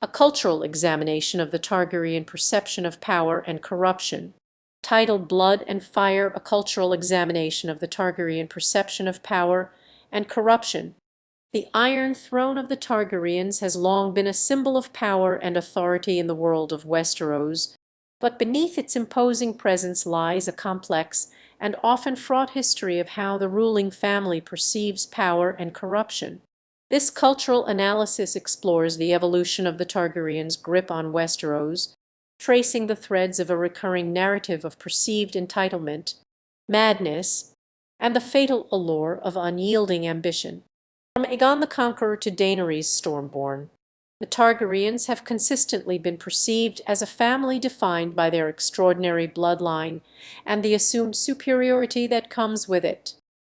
A cultural examination of the Targaryen perception of power and corruption. Titled Blood and Fire, a cultural examination of the Targaryen perception of power and corruption. The Iron Throne of the Targaryens has long been a symbol of power and authority in the world of Westeros, but beneath its imposing presence lies a complex and often fraught history of how the ruling family perceives power and corruption. This cultural analysis explores the evolution of the Targaryens' grip on Westeros, tracing the threads of a recurring narrative of perceived entitlement, madness, and the fatal allure of unyielding ambition. From Aegon the Conqueror to Daenerys Stormborn, the Targaryens have consistently been perceived as a family defined by their extraordinary bloodline and the assumed superiority that comes with it.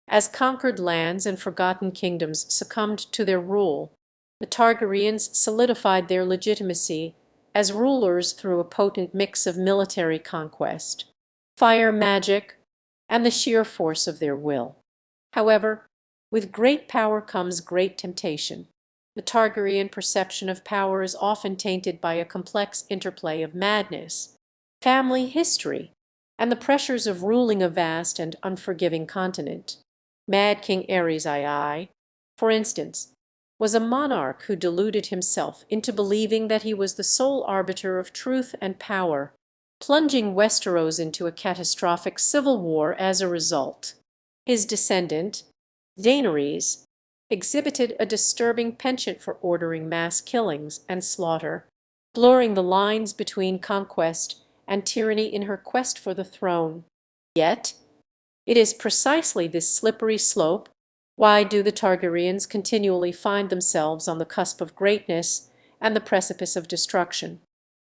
As conquered lands and forgotten kingdoms succumbed to their rule, the Targaryens solidified their legitimacy as rulers through a potent mix of military conquest, fire magic, and the sheer force of their will. However, with great power comes great temptation. The Targaryen perception of power is often tainted by a complex interplay of madness, family history, and the pressures of ruling a vast and unforgiving continent. Mad King Aerys II, for instance, was a monarch who deluded himself into believing that he was the sole arbiter of truth and power, plunging Westeros into a catastrophic civil war as a result. His descendant, Daenerys, exhibited a disturbing penchant for ordering mass killings and slaughter, blurring the lines between conquest and tyranny in her quest for the throne. Yet, it is precisely this slippery slope. Why do the Targaryens continually find themselves on the cusp of greatness and the precipice of destruction?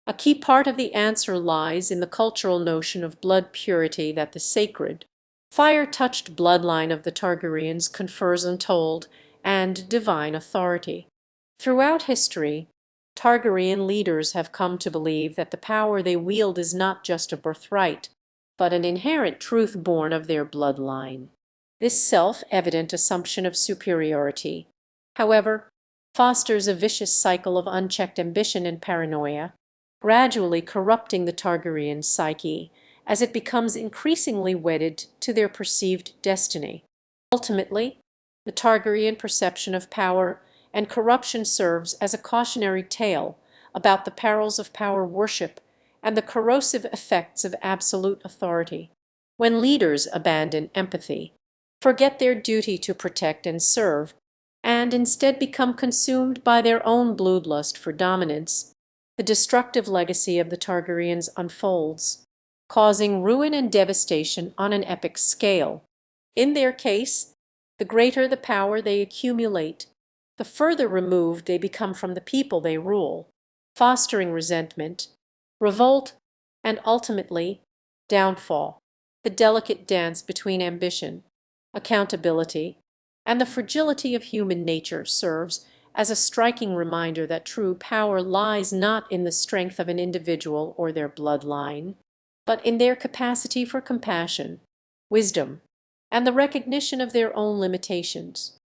A key part of the answer lies in the cultural notion of blood purity that the sacred, fire-touched bloodline of the Targaryens confers untold and divine authority. Throughout history, Targaryen leaders have come to believe that the power they wield is not just a birthright, but an inherent truth born of their bloodline. This self-evident assumption of superiority, however, fosters a vicious cycle of unchecked ambition and paranoia, gradually corrupting the Targaryen psyche as it becomes increasingly wedded to their perceived destiny. Ultimately, the Targaryen perception of power and corruption serves as a cautionary tale about the perils of power worship and the corrosive effects of absolute authority. When leaders abandon empathy, forget their duty to protect and serve, and instead become consumed by their own bloodlust for dominance, the destructive legacy of the Targaryens unfolds, causing ruin and devastation on an epic scale. In their case, the greater the power they accumulate, the further removed they become from the people they rule, fostering resentment, revolt, and ultimately, downfall. The delicate dance between ambition, accountability, and the fragility of human nature serves as a striking reminder that true power lies not in the strength of an individual or their bloodline, but in their capacity for compassion, wisdom, and the recognition of their own limitations.